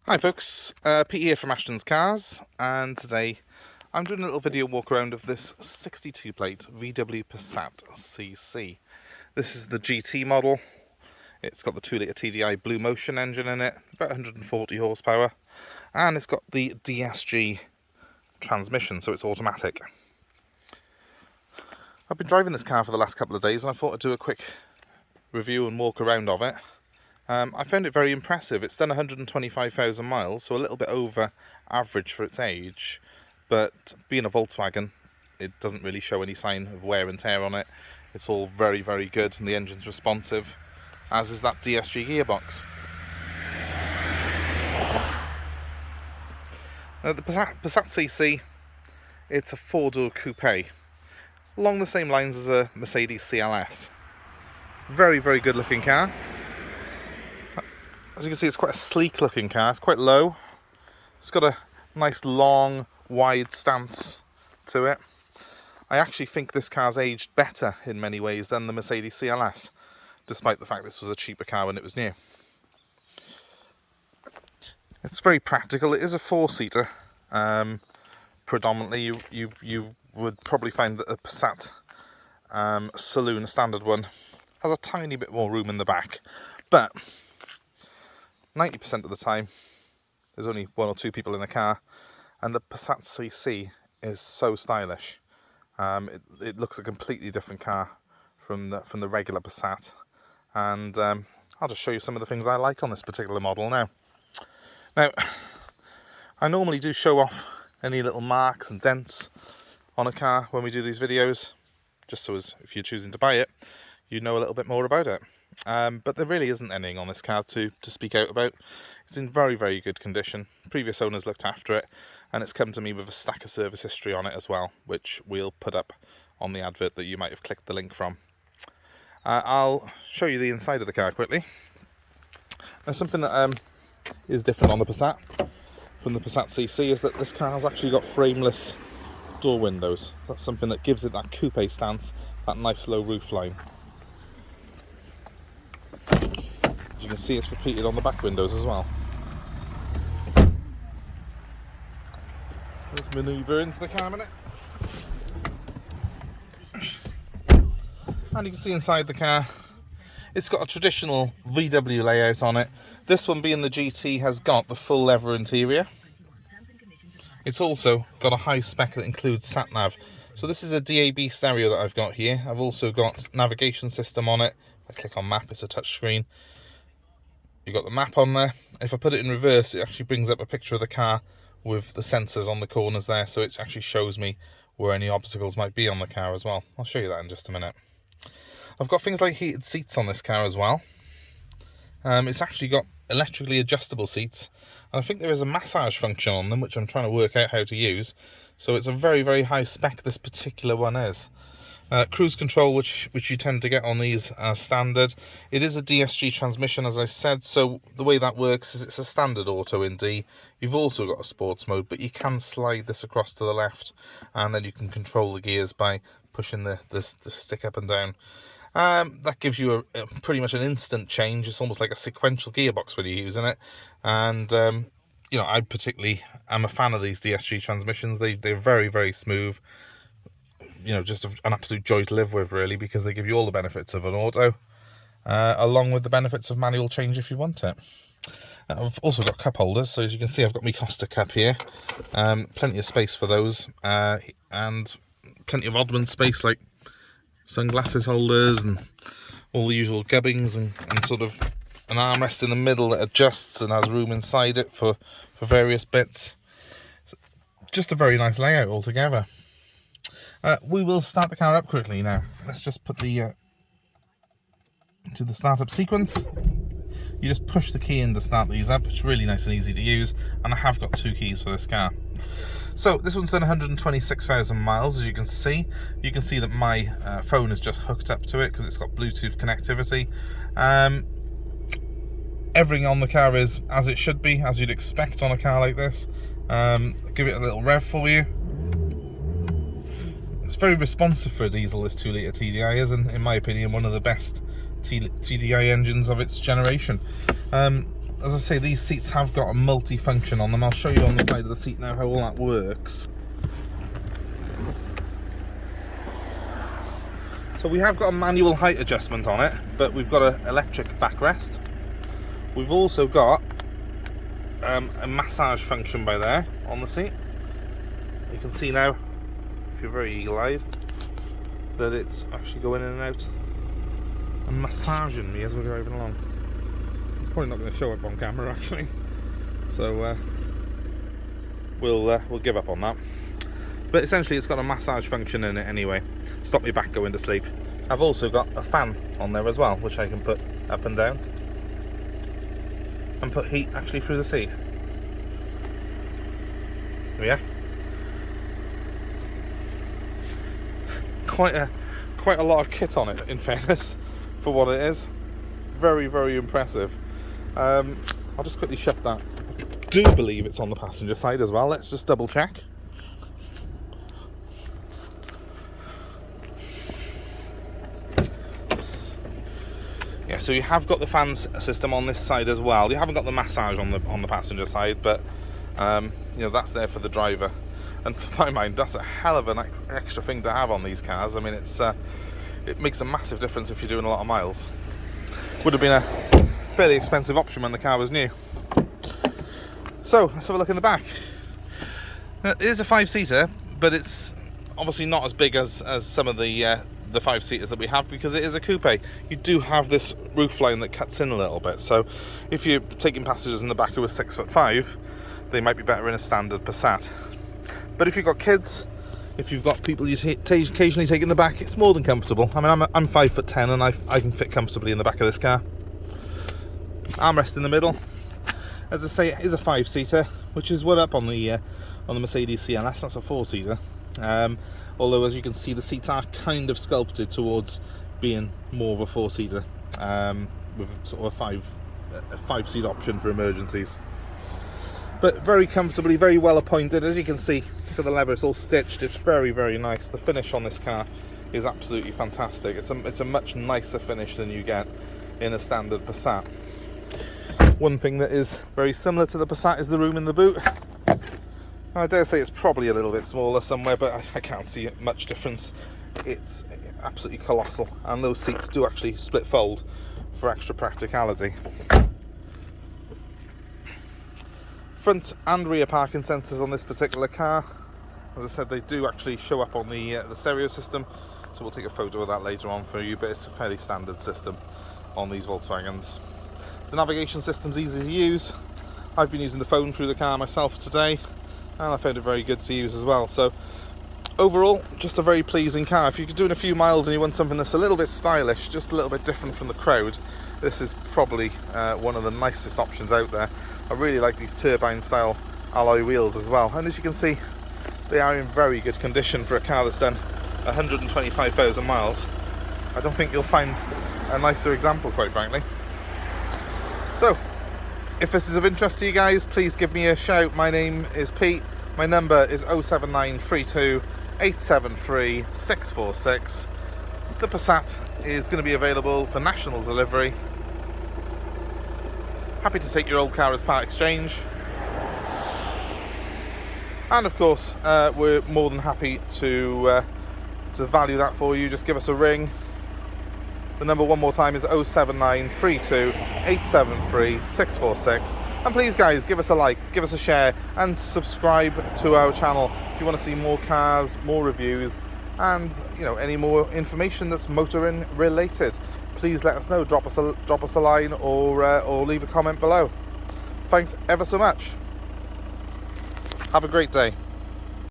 Hi folks, Pete here from Ashton's Cars, and today I'm doing a little video walk around of this 62 plate VW Passat CC. This is the GT model. It's got the 2-litre TDI Blue Motion engine in it, about 140 horsepower, and it's got the DSG transmission, so it's automatic. I've been driving this car for the last couple of days and I thought I'd do a quick review and walk around of it. I found it very impressive. It's done 125,000 miles, so a little bit over average for its age, but being a Volkswagen, it doesn't really show any sign of wear and tear on it. It's all very, very good, and the engine's responsive, as is that DSG gearbox. Now, the Passat CC, it's a 4-door coupe, along the same lines as a Mercedes CLS. Very, very good looking car. As you can see, it's quite a sleek looking car. It's quite low. It's got a nice long wide stance to it. I actually think this car's aged better in many ways than the Mercedes CLS, despite the fact this was a cheaper car when it was new. It's very practical. It is a 4-seater. Predominantly you would probably find that a Passat Saloon, a standard one, has a tiny bit more room in the back, but 90% of the time there's only 1 or 2 people in the car, and the Passat CC is so stylish. It looks a completely different car from the regular Passat, and I'll just show you some of the things I like on this particular model now. Now, I normally do show off any little marks and dents on a car when we do these videos, just so as if you're choosing to buy it, you know a little bit more about it. But there really isn't anything on this car to speak out about. It's in very, very good condition. Previous owners looked after it, and it's come to me with a stack of service history on it as well, which we'll put up on the advert that you might have clicked the link from. I'll show you the inside of the car quickly. Now, something that is different on the Passat from the Passat CC is that this car has actually got frameless door windows. That's something that gives it that coupe stance, that nice low roof line. As you can see, it's repeated on the back windows as well. Let's manoeuvre into the car a minute. And you can see inside the car, it's got a traditional VW layout on it. This one, being the GT, has got the full leather interior. It's also got a high spec that includes sat-nav. So this is a DAB stereo that I've got here. I've also got navigation system on it. If I click on map, it's a touch screen. You've got the map on there. If I put it in reverse, it actually brings up a picture of the car with the sensors on the corners there, so it actually shows me where any obstacles might be on the car as well. I'll show you that in just a minute. I've got things like heated seats on this car as well. It's actually got electrically adjustable seats, and I think there is a massage function on them, which I'm trying to work out how to use. So it's a very, very high spec, this particular one is. Cruise control, which you tend to get on these as standard. It is a DSG transmission, as I said, so the way that works is it's a standard auto in D. You've also got a sports mode, but you can slide this across to the left, and then you can control the gears by pushing the stick up and down. That gives you a pretty much an instant change. It's almost like a sequential gearbox when you're using it, and you know, I particularly am a fan of these DSG transmissions. They're very, very smooth. You know, just an absolute joy to live with, really, because they give you all the benefits of an auto, along with the benefits of manual change if you want it. I've also got cup holders, so as you can see, I've got my Costa cup here. Plenty of space for those, and plenty of oddman space like sunglasses holders and all the usual gubbings, and sort of an armrest in the middle that adjusts and has room inside it for various bits. Just a very nice layout altogether. We will start the car up quickly now. Let's just put the to the startup sequence. You just push the key in to start these up. It's really nice and easy to use, and I have got 2 keys for this car. So this one's done 126,000 miles, as you can see. You can see that my phone is just hooked up to it because it's got Bluetooth connectivity. Everything on the car is as it should be, as you'd expect on a car like this. Give it a little rev for you. It's very responsive for a diesel, this 2-litre TDI is, and in my opinion, one of the best TDI engines of its generation. as I say, these seats have got a multi-function on them. I'll show you on the side of the seat now how all that works. So we have got a manual height adjustment on it, but we've got an electric backrest. We've also got a massage function by there on the seat. You can see now, if you're very eagle-eyed, that it's actually going in and out and massaging me as we're driving along. It's probably not going to show up on camera actually, so we'll give up on that. But essentially it's got a massage function in it anyway. Stop your back going to sleep. I've also got a fan on there as well, which I can put up and down and put heat actually through the seat. Yeah. Quite a lot of kit on it, in fairness, for what it is. Very, very impressive. I'll just quickly shut that. I do believe it's on the passenger side as well. Let's just double check. Yeah, so you have got the fan system on this side as well. You haven't got the massage on the passenger side, but you know, that's there for the driver. And for my mind, that's a hell of an extra thing to have on these cars. I mean, it makes a massive difference if you're doing a lot of miles. Would have been a fairly expensive option when the car was new. So let's have a look in the back. It is a 5-seater, but it's obviously not as big as some of the 5-seaters that we have, because it is a coupe. You do have this roof line that cuts in a little bit, so if you're taking passengers in the back who are 6'5", they might be better in a standard Passat. But if you've got kids, if you've got people you occasionally take in the back, it's more than comfortable. I mean, I'm 5'10", and I can fit comfortably in the back of this car. Armrest in the middle. As I say, it is a 5-seater, which is one up on the Mercedes CLS. That's a 4-seater. Although, as you can see, the seats are kind of sculpted towards being more of a 4-seater, with sort of a 5-seat option for emergencies. But very comfortably, very well appointed. As you can see, look at the leather, it's all stitched. It's very, very nice. The finish on this car is absolutely fantastic. It's a much nicer finish than you get in a standard Passat. One thing that is very similar to the Passat is the room in the boot. I dare say it's probably a little bit smaller somewhere, but I can't see much difference. It's absolutely colossal, and those seats do actually split fold for extra practicality. Front and rear parking sensors on this particular car. As I said, they do actually show up on the stereo system, so we'll take a photo of that later on for you, but it's a fairly standard system on these Volkswagens. The navigation system's easy to use. I've been using the phone through the car myself today, and I found it very good to use as well. So overall, just a very pleasing car. If you're doing a few miles and you want something that's a little bit stylish, just a little bit different from the crowd, this is probably one of the nicest options out there. I really like these turbine style alloy wheels as well, and as you can see, they are in very good condition for a car that's done 125,000 miles. I don't think you'll find a nicer example, quite frankly. So if this is of interest to you guys, please give me a shout. My name is Pete. My number is 07932 873 646. The Passat is going to be available for national delivery. Happy to take your old car as part exchange. And of course, we're more than happy to value that for you. Just give us a ring. The number one more time is 07932 873 646. And please guys, give us a like, give us a share, and subscribe to our channel if you want to see more cars, more reviews, and you know, any more information that's motoring related. Please let us know. Drop us a line, or leave a comment below. Thanks ever so much. Have a great day.